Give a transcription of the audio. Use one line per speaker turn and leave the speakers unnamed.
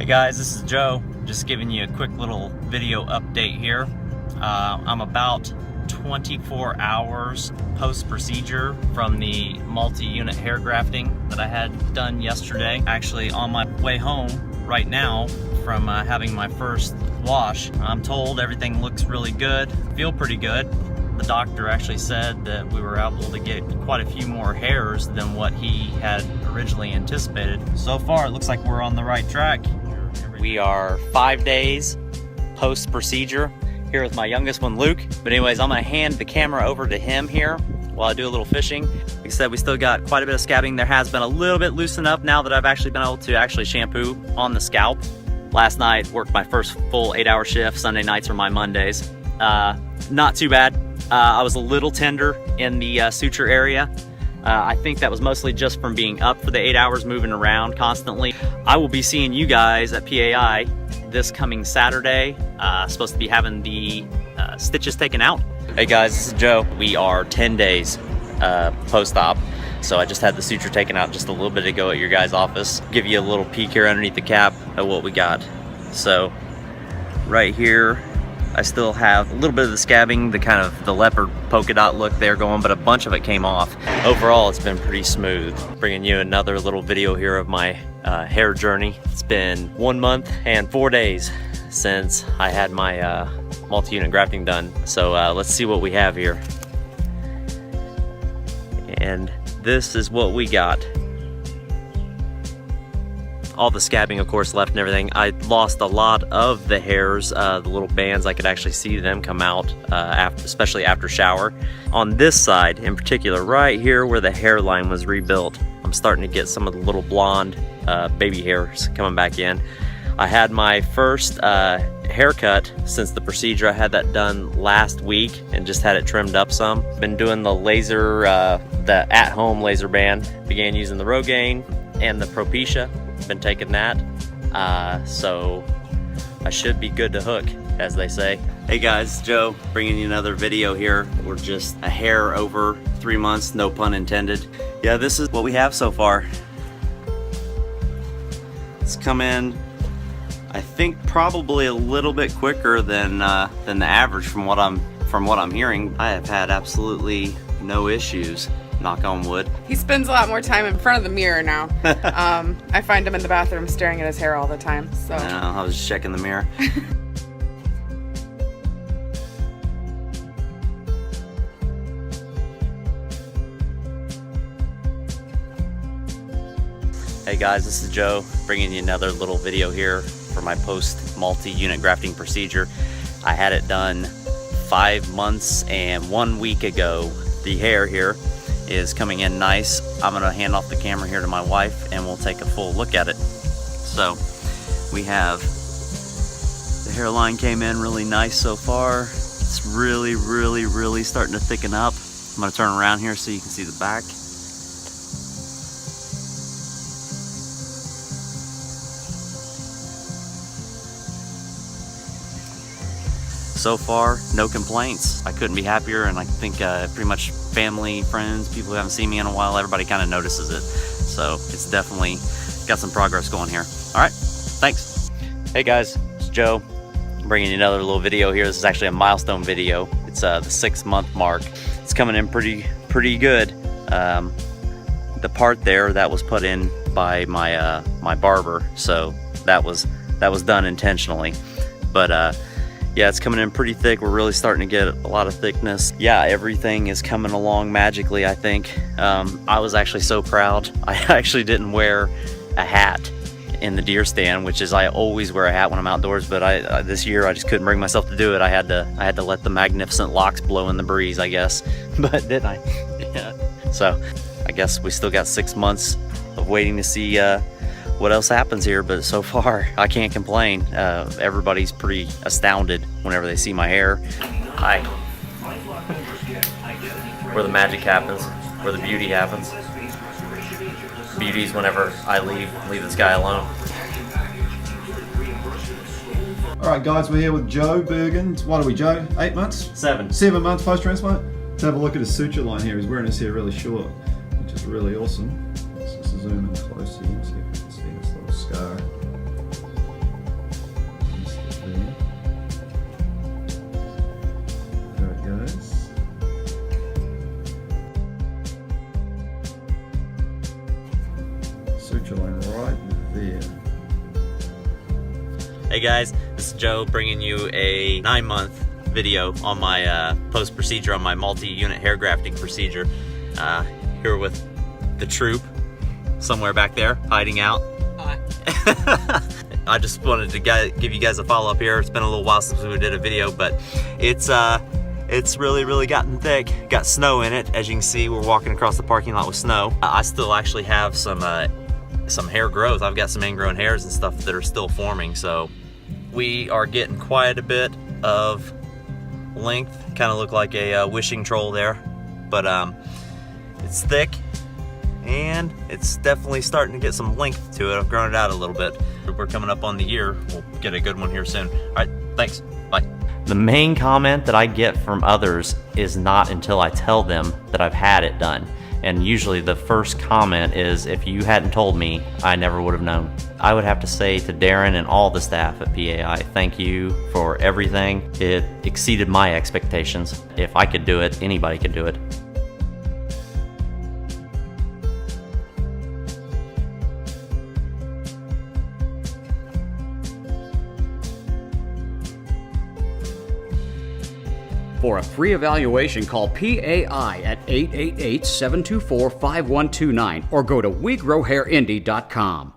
guys, this is Joe. Just giving you a quick little video update here. I'm about 24 hours post-procedure from the multi-unit hair grafting that I had done yesterday. Actually on my way home right now from having my first wash. I'm told everything looks really good, feel pretty good. The doctor actually said that we were able to get quite a few more hairs than what he had originally anticipated. So far it looks like we're on the right track. We are 5 days post-procedure here with my youngest one, Luke. But anyways, I'm gonna hand the camera over to him here while I do a little fishing. Like I said, we still got quite a bit of scabbing. There has been a little bit loosened up now that I've actually been able to shampoo on the scalp. Last night, worked my first full 8-hour shift. Sunday nights are my Mondays. Not too bad. I was a little tender in the suture area. I think that was mostly just from being up for the 8 hours, moving around constantly. I will be seeing you guys at PAI this coming Saturday. Supposed to be having the stitches taken out. Hey guys, this is Joe. We are 10 days post-op. So I just had the suture taken out just a little bit ago at your guys' office. Give you a little peek here underneath the cap at what we got. So right here, I still have a little bit of the scabbing, the kind of the leopard polka dot look there going, but a bunch of it came off. Overall, it's been pretty smooth. Bringing you another little video here of my hair journey. It's been 1 month and 4 days since I had my multi-unit grafting done. So let's see what we have here. And this is what we got. All the scabbing, of course, left and everything. I lost a lot of the hairs, the little bands. I could actually see them come out, especially after shower. On this side, in particular, right here where the hairline was rebuilt, I'm starting to get some of the little blonde baby hairs coming back in. I had my first haircut since the procedure. I had that done last week and just had it trimmed up some. Been doing the laser, the at-home laser band. Began using the Rogaine and the Propecia. Been taking that, so I should be good to hook, as they say. Hey guys, Joe, bringing you another video here. We're just a hair over 3 months, no pun intended. Yeah, this is what we have so far. It's come in, I think, probably a little bit quicker than the average from what I'm hearing. I have had absolutely no issues. Knock on wood.
He spends a lot more time in front of the mirror now. I find him in the bathroom staring at his hair all the time. So
I was just checking the mirror. Hey guys, this is Joe, bringing you another little video here for my post multi-unit grafting procedure. I had it done 5 months and 1 week ago. The hair here is coming in nice. I'm gonna hand off the camera here to my wife and we'll take a full look at it. So we have the hairline came in really nice so far. It's really starting to thicken up. I'm gonna turn around here so you can see the back. So far, no complaints. I couldn't be happier, and I think pretty much family, friends, people who haven't seen me in a while, everybody kind of notices it. So it's definitely got some progress going here. All right, thanks. Hey guys, it's Joe. I'm bringing you another little video here. This is actually a milestone video. It's the 6-month mark. It's coming in pretty good. The part there that was put in by my my barber, so that was done intentionally. But yeah, it's coming in pretty thick. We're really starting to get a lot of thickness. Yeah, everything is coming along magically, I think. I was actually so proud. I actually didn't wear a hat in the deer stand, which is, I always wear a hat when I'm outdoors, but this year I just couldn't bring myself to do it. I had to let the magnificent locks blow in the breeze, I guess. But didn't I? Yeah. So I guess we still got 6 months of waiting to see what else happens here, but so far I can't complain. Everybody's pretty astounded whenever they see my hair. Hi. Where the magic happens, where the beauty happens. Beauty's whenever I leave this guy alone.
Alright guys, we're here with Joe Bergen. What are we, Joe? 8 months?
7.
7 months post-transplant? Let's have a look at his suture line here. He's wearing his hair really short, which is really awesome. Let's just zoom in close so you can see this little scar. suture line right there.
Hey guys, this is Joe bringing you a 9-month video on my post-procedure on my multi-unit hair grafting procedure. Here with the troop somewhere back there hiding out.
Hi.
I just wanted to give you guys a follow-up here. It's been a little while since we did a video, but it's really gotten thick. Got snow in it. As you can see, we're walking across the parking lot with snow. I still actually have some hair growth. I've got some ingrown hairs and stuff that are still forming, so we are getting quite a bit of length. Kind of look like a wishing troll there, but it's thick and it's definitely starting to get some length to it. I've grown it out a little bit. We're coming up on the year. We'll get a good one here soon. All right, thanks, bye. The main comment that I get from others is not until I tell them that I've had it done. And usually the first comment is, if you hadn't told me, I never would have known. I would have to say to Darren and all the staff at PAI, thank you for everything. It exceeded my expectations. If I could do it, anybody could do it.
For a free evaluation, call PAI at 888-724-5129 or go to WeGrowHairIndy.com.